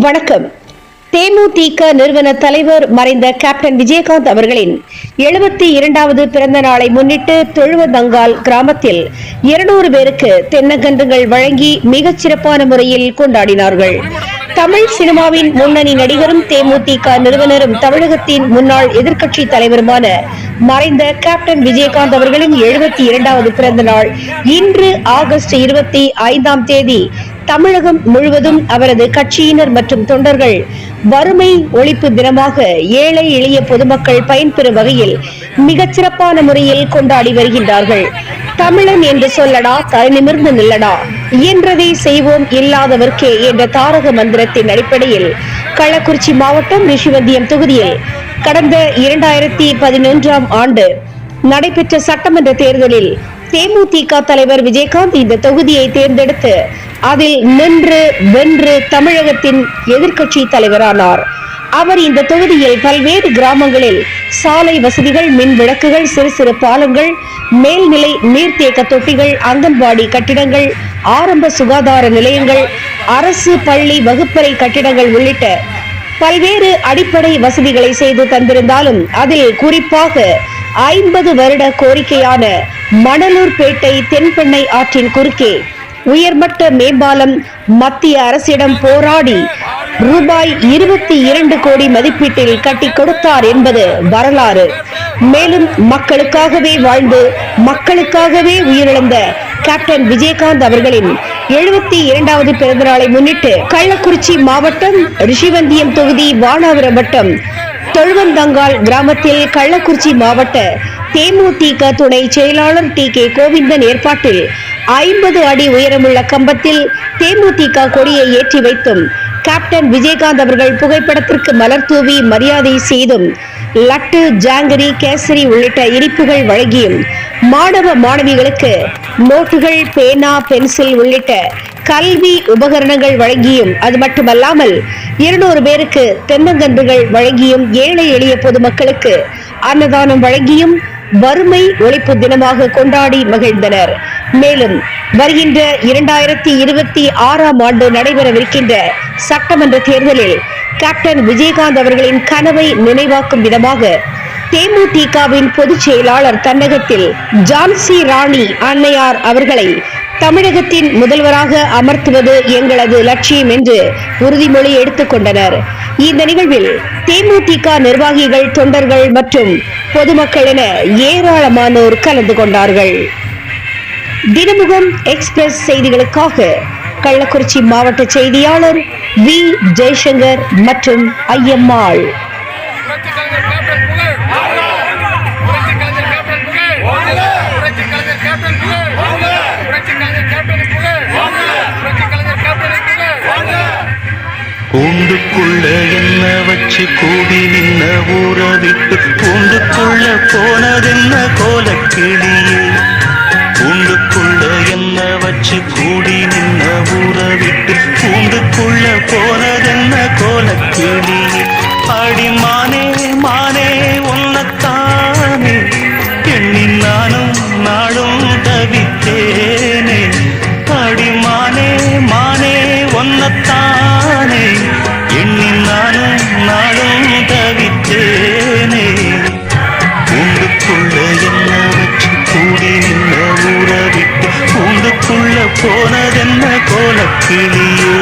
வணக்கம். தேமுதிக நிறுவன தலைவர் மறைந்த கேப்டன் விஜயகாந்த் அவர்களின் 72வது பிறந்த நாளை முன்னிட்டு தொழுவதங்கால் கிராமத்தில் 200 பேருக்கு தென்னங்கன்றுகள் வழங்கி மிகச் சிறப்பான முறையில் கொண்டாடினார்கள். தமிழ் சினிமாவின் முன்னணி நடிகரும் தேமுதிக நிறுவனரும் தமிழகத்தின் முன்னாள் எதிர்க்கட்சி தலைவருமான மறைந்த கேப்டன் விஜயகாந்த் அவர்களின் 72வது பிறந்த நாள் இன்று ஆகஸ்ட் 25ஆம் தேதி தமிழகம் முழுவதும் அவரது கட்சியினர் மற்றும் தொண்டர்கள் வறுமை ஒழிப்பு தினமாக ஏழை எளிய பொதுமக்கள் பயன்பெறும் வகையில் மிகச் சிறப்பான முறையில் கொண்டாடி வருகின்றார்கள். தமிழன் என்று சொல்லடா, தலை நிமிர்ந்து நில்லடா, இயன்றதை செய்வோம் இல்லாதவர்க்கே என்ற தாரக மந்திரத்தின் அடிப்படையில் கள்ளக்குறிச்சி மாவட்டம் ரிஷிவந்தியம் தொகுதியில் கடந்த 2011ஆம் ஆண்டு நடைபெற்ற சட்டமன்ற தேர்தலில் தேமுதிக தலைவர் விஜயகாந்த் இந்த தொகுதியை தேர்ந்தெடுத்து அதில் நின்று வென்று தமிழகத்தின் எதிர்க்கட்சி தலைவரானார். அவர் இந்த தொகுதியில் பல்வேறு கிராமங்களில் சாலை வசதிகள், மின் விளக்குகள், சிறு சிறு பாலங்கள், மேல்நிலை நீர்த்தேக்க தொட்டிகள், அங்கன்வாடி கட்டிடங்கள், ஆரம்ப சுகாதார நிலையங்கள், அரசு பள்ளி வகுப்பறை கட்டிடங்கள் உள்ளிட்ட பல்வேறு அடிப்படை வசதிகளை செய்து தந்திருந்தாலும் அதில் குறிப்பாக 50 வருட கோரிக்கையான மணலூர்பேட்டை தென்பெண்ணை ஆற்றின் குறுக்கே உயர்மட்ட மேம்பாலம் மத்திய அரசிடம் போராடி ரூபாய் 22 கோடி மதிப்பீட்டில் கட்டி கொடுத்தார் என்பது வரலாறு. மேலும் மக்களுக்காகவே வாழ்ந்து மக்களுக்காகவே உயிரிழந்த கேப்டன் விஜயகாந்த் அவர்களின் 72வது பிறந்த நாளை முன்னிட்டு கள்ளக்குறிச்சி மாவட்டம் ரிஷிவந்தியம் தொகுதி வானாவரம் வட்டம் தொழுவந்தங்கால் கிராமத்தில் கள்ளக்குறிச்சி மாவட்ட தேமுதிக துணை செயலாளர் டி.கே. கோவிந்தன் ஏற்பாட்டில் 50 அடி உயரமுள்ள கம்பத்தில் தேமுதிக கொடியை ஏற்றி வைத்தும் கேப்டன் விஜயகாந்த் அவர்கள் புகைப்படத்திற்கு மலர் தூவி மரியாதை செய்தும் லட்டு, ஜாங்கரி, கேசரி உள்ளிட்ட இனிப்புகள் வழங்கியும் மாணவ மாணவிகளுக்கு நோட்டுகள், பேனா, பென்சில் உள்ளிட்ட கல்வி உபகரணங்கள் வழங்கியும் அது மட்டுமல்லாமல் 200 பேருக்கு தென்னங்கன்றுகள் வழங்கியும் ஏழை எளிய பொதுமக்களுக்கு அன்னதானம் வழங்கியும் வறுமை ஒழிப்பு தினமாக கொண்டாடி மகிழ்ந்தனர். மேலும் வருகின்ற 2026ஆம் ஆண்டு நடைபெறவிருக்கின்ற சட்டமன்ற தேர்தலில் கேப்டன் விஜயகாந்த் அவர்களின் கனவை நினைவாக்கும் விதமாக தேமுதிகவின் பொதுச் செயலாளர் தன்னகத்தில் ஜான்சி ராணி அன்னையார் அவர்களை தமிழகத்தின் முதல்வராக அமர்த்துவது எங்களது லட்சியம் என்று உறுதிமொழி எடுத்துக் கொண்டனர். இந்த நிகழ்வில் தேமுதிக நிர்வாகிகள், தொண்டர்கள் மற்றும் பொதுமக்கள் என ஏராளமானோர் கலந்து கொண்டார்கள். தினமுகம் எக்ஸ்பிரஸ் செய்திகளுக்காக கள்ளக்குறிச்சி மாவட்ட செய்தியாளர் வி. ஜெய்சங்கர் மற்றும் ஐயம்மாள். கூண்டுக்குள்ள என்ன வச்சு கூடி நின்ன ஊற விட்டு கூண்டுக்குள்ள போனதென்ன கோலக்கிளியே. கூண்டுக்குள்ள என்ன வச்சு கூடி நின்ன ஊற விட்டு கூண்டுக்குள்ள போனதென்ன கோலக்கிளியே. அடிமானே மானே உன்னத்தானே எண்ணி நானும் நாளும் தவித்தேனே. அடிமானே மானே ஒன்னத்தானே எண்ணி நானும் நாளும் தவித்தேனே. கூண்டுக்குள்ள என்ன வச்சு கூடி நின்ன ஊற விட்டு கூண்டுக்குள்ள போனதென்ன கோலக்கிளியே.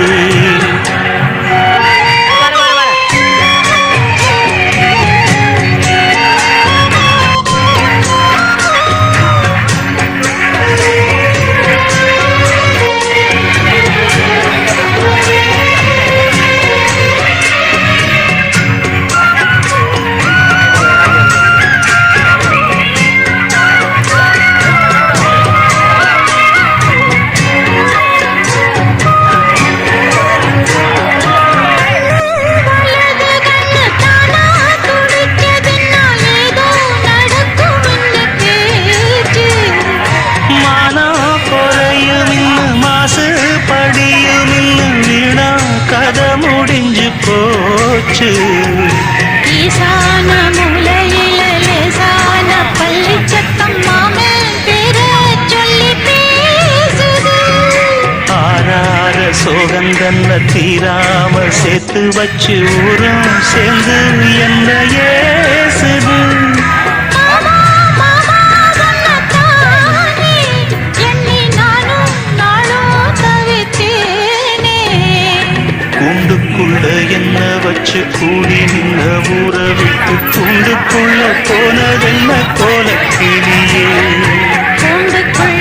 ஈசான மூலையில லேசான பள்ளி சத்தம் மாமன் பேர சொல்லி பேசுது. ஆரார சோகந்தன்ன தீராம சேர்த்து வச்சு ஊரும் சேர்ந்து என்ன ஏசுது. மாமா மாமா சொன்னதானே எண்ணி நானும் நாளும் தவித்தேனே. கூண்டுக்குள்ள என்ன வச்சு கூடி நின்ன ஊற விட்டு கூண்டுக்குள்ள போனதென்ன கோலக்கிளியே. கூண்டுக்குள்ள